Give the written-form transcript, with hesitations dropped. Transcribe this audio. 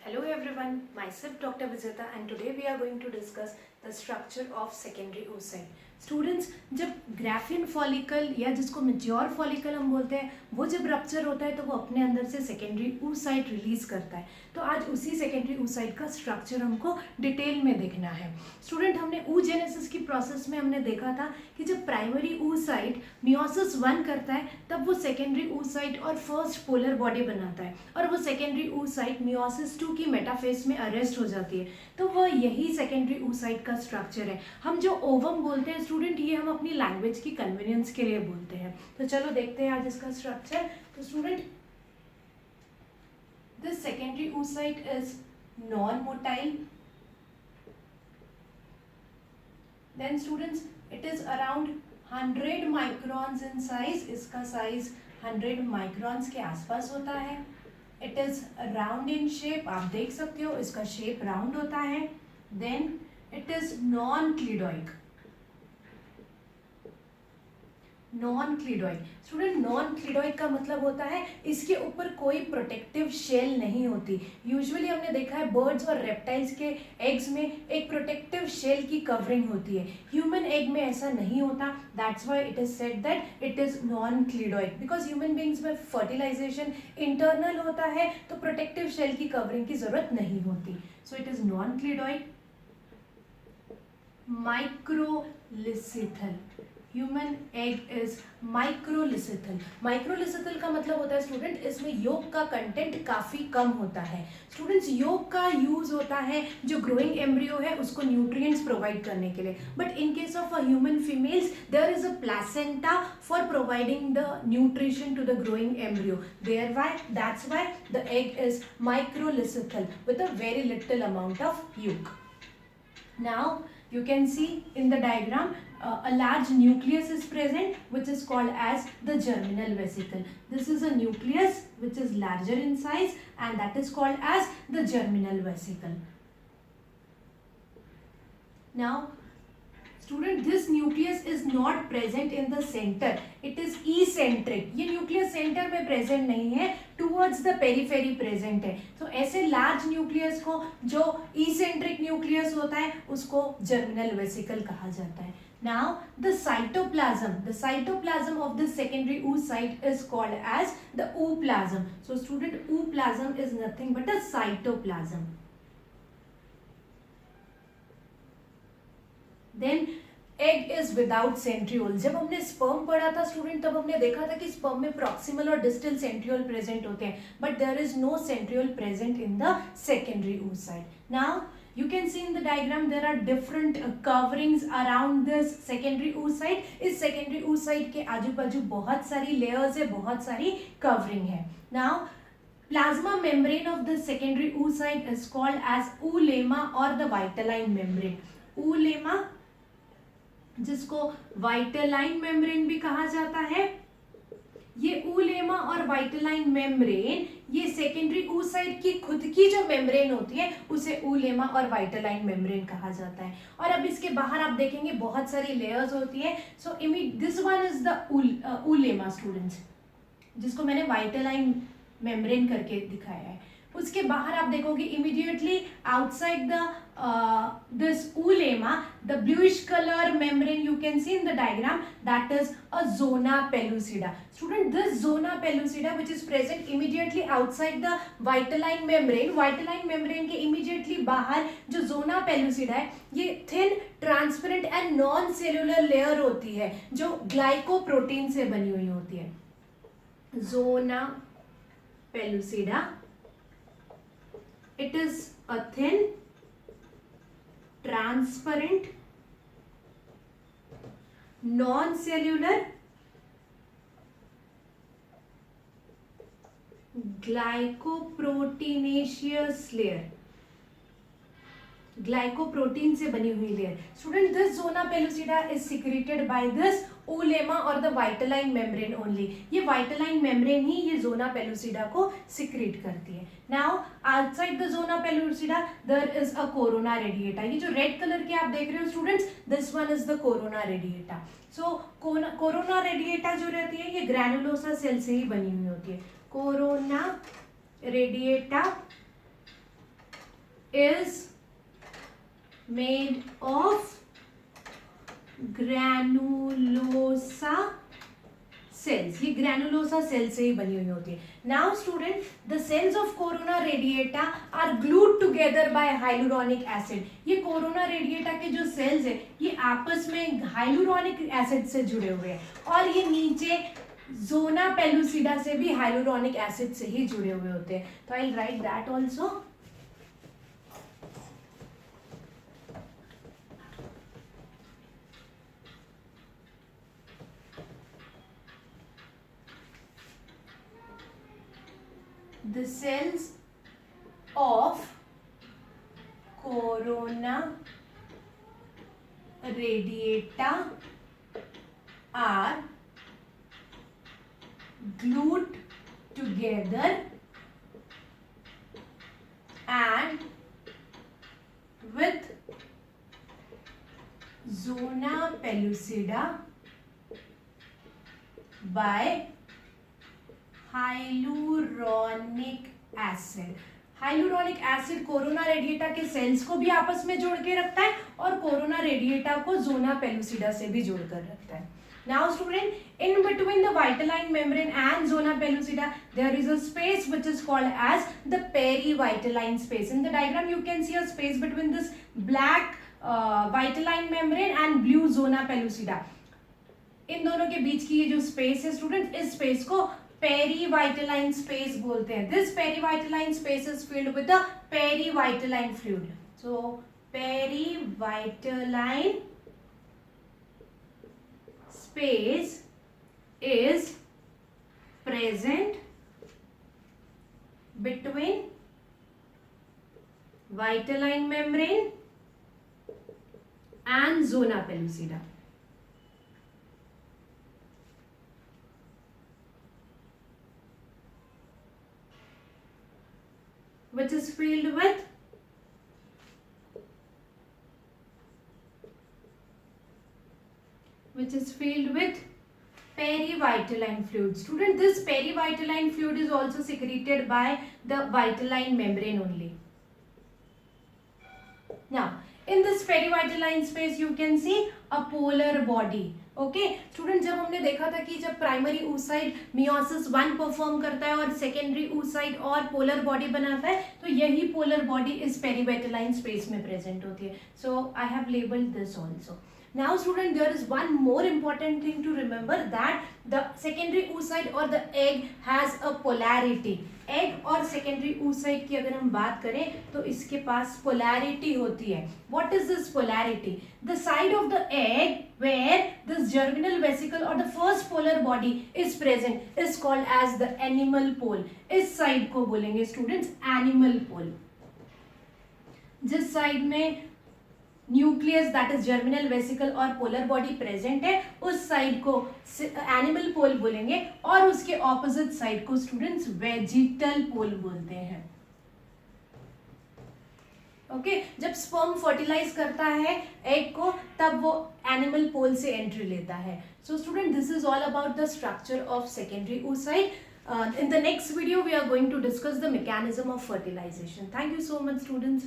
Hello everyone, myself Dr. Vijeta and today we are going to discuss the structure of secondary oocyte. Students, जब graphene follicle या जिसको mature follicle हम बोलते हैं वो जब रप्चर होता है तो वो अपने अंदर से सेकेंडरी oocyte रिलीज करता है। तो आज उसी सेकेंडरी oocyte का स्ट्रक्चर हमको डिटेल में देखना है। स्टूडेंट, हमने oogenesis की प्रोसेस में हमने देखा था कि जब प्राइमरी oocyte मियोसिस 1 करता है तब वो सेकेंडरी oocyte और फर्स्ट पोलर बॉडी बनाता है और वो सेकेंडरी oocyte मियोसिस 2 की मेटाफेज में अरेस्ट हो जाती है। तो वह यही सेकेंडरी oocyte का स्ट्रक्चर है। हम जो ओवम बोलते हैं स्टूडेंट, ये हम अपनी लैंग्वेज की कन्वीनियंस के लिए बोलते हैं। तो चलो देखते हैं आज इसका स्ट्रक्चर। तो student, this secondary oocyte is non motile, then students it is around 100 microns in size. इसका साइज 100 माइक्रॉन्स के आसपास होता है। It is round in shape, आप देख सकते हो इसका शेप राउंड होता है। Then it is non cleidoic. Non cleidoic student, non cleidoic का मतलब होता है इसके ऊपर कोई प्रोटेक्टिव शेल नहीं होती। यूजुअली हमने देखा है बर्ड्स और रेप्टाइल्स के एग्स में एक प्रोटेक्टिव शेल की कवरिंग होती है। ह्यूमन एग में ऐसा नहीं होता। That's why it is said that it is non cleidoic, because human beings में फर्टिलाइजेशन इंटरनल होता है तो प्रोटेक्टिव शेल की कवरिंग की जरूरत नहीं होती। So it is non cleidoic. Microlecithal, human egg is microlecithal. Microlecithal का मतलब होता है स्टूडेंट इसमें योक का कंटेंट काफी कम होता है। स्टूडेंट्स, योक का यूज होता है जो ग्रोइंग एम्ब्रियो है उसको न्यूट्रिएंट्स प्रोवाइड करने के लिए, but in case of a human females there is a placenta for providing the nutrition to the growing embryo. That's why the egg is microlicithal with a very little amount of yolk. Now you can see in the diagram a large nucleus is present which is called as the germinal vesicle. This is a nucleus which is larger in size and that is called as the germinal vesicle. Now student, this nucleus is not present in the centre, it is eccentric। ये nucleus centre में present नहीं है, towards the periphery present है। तो ऐसे large nucleus को जो eccentric nucleus होता है उसको जर्मिनल वेसिकल कहा जाता है। Now the cytoplasm of the secondary oocyte is called as the ooplasm. So student, ooplasm is nothing but a cytoplasm. Then egg is without centriole. जब हमने स्पर्म पढ़ा था स्टूडेंट तब हमने देखा था कि स्पर्म में प्रॉक्सिमल और डिस्टल सेंट्रियोल प्रेजेंट होते हैं, but there is no centriole present in the secondary oocyte। Now you can see in the diagram there are different coverings around this secondary oocyte. इस secondary oocyte के आजू बाजू बहुत सारी layers है, बहुत सारी covering है। Now plasma membrane of the secondary oocyte is called as oolemma or the vitelline membrane. oolemma जिसको वाइटलाइन मेम्ब्रेन भी कहा जाता है, ये oolemma और वाइटलाइन मेम्ब्रेन ये सेकेंडरी oocyte की खुद की जो मेम्ब्रेन होती है उसे oolemma और वाइटलाइन मेम्ब्रेन कहा जाता है। और अब इसके बाहर आप देखेंगे बहुत सारी लेयर्स होती है। So this one is the oolemma students, जिसको मैंने वाइटलाइन मेम्ब्रेन करके दिखाया है। उसके बाहर आप देखोगे immediately outside the this oolemma the bluish color membrane you can see in the diagram, that is a zona pellucida. Student, this zona pellucida which is present immediately outside the vitelline membrane के immediately बाहर जो zona pellucida है ये thin transparent and non cellular layer होती है जो glycoprotein से बनी हुई होती है। zona pellucida, it is a thin transparent non-cellular glycoproteinaceous layer, glycoprotein से बनी हुई layer. Student, this zona pellucida is secreted by this oolemma और द वाइटलाइन मेम्ब्रेन ओनली। ये वाइटलाइन मेम्ब्रेन ही ये जोना पेलुसिडा को सिक्रेट करती है। Now outside the zona pellucida there is a corona radiata. ये जो रेड कलर के आप देख रहे हो students, this one is the corona radiata. So corona radiata जो रहती है ये ग्रैनुलोसा सेल से ही बनी हुई होती है। Corona radiata is made of granulosa cells. ये granulosa cells से ही बनी हुई होती है. Now student, the cells of corona radiata are glued together by hyaluronic acid. ये corona radiata के जो cells है ये आपस में hyaluronic acid से जुड़े हुए हैं और ये नीचे zona pellucida से भी hyaluronic acid से ही जुड़े हुए होते हैं. तो I'll write that also. The cells of corona radiata are glued together and with zona pellucida by hyaluronic acid. Hyaluronic acid corona radiata के सेल्स को भी आपस में जोड़ के रखता है और कोरोना रेडिएटा को जोना पेलुसिडा से भी जोड़कर रखता है. Now student, in between the vitelline membrane and zona pellucida there is a space which is called as the perivitelline space. In the diagram you can see a space between this black vitelline membrane and blue zona pellucida. इन दोनों के बीच की ये जो space है student, इस space को पेरीवाइटलाइन space बोलते हैं. This perivitelline space is filled with the perivitelline fluid. So perivitelline space is present between vitelline membrane and zona pellucida. Which is filled with perivitelline fluid. Student, this perivitelline fluid is also secreted by the vitelline membrane only. Now, in this perivitelline space you can see a polar body. Okay student, जब हमने देखा था कि जब primary oocyte meiosis 1 perform करता है और secondary oocyte और पोलर बॉडी बनाता है, तो यही पोलर बॉडी इस पेरीवाइटलाइन स्पेस में प्रेजेंट होती है. So I have labelled this also. Now student, there is one more important thing to remember, that the secondary oocyte or the egg has a polarity. egg और secondary oocyte की अगर हम बात करें तो इसके पास polarity होती है. What is this polarity? The side of the egg where this germinal vesicle or the first polar body is present is called as the animal pole. इस side को बोलेंगे students animal pole. जिस side में nucleus that is germinal vesicle और polar body present है उस side को animal पोल बोलेंगे और उसके ऑपोजिट साइड को स्टूडेंट्स वेजिटल पोल बोलते हैं. ओके जब स्पर्म फर्टिलाइज करता है एग को तब वो एनिमल पोल से एंट्री लेता है. So student, this is all about the structure of secondary oocyte. In the next video we are going to discuss the mechanism of fertilization. Thank you so much students.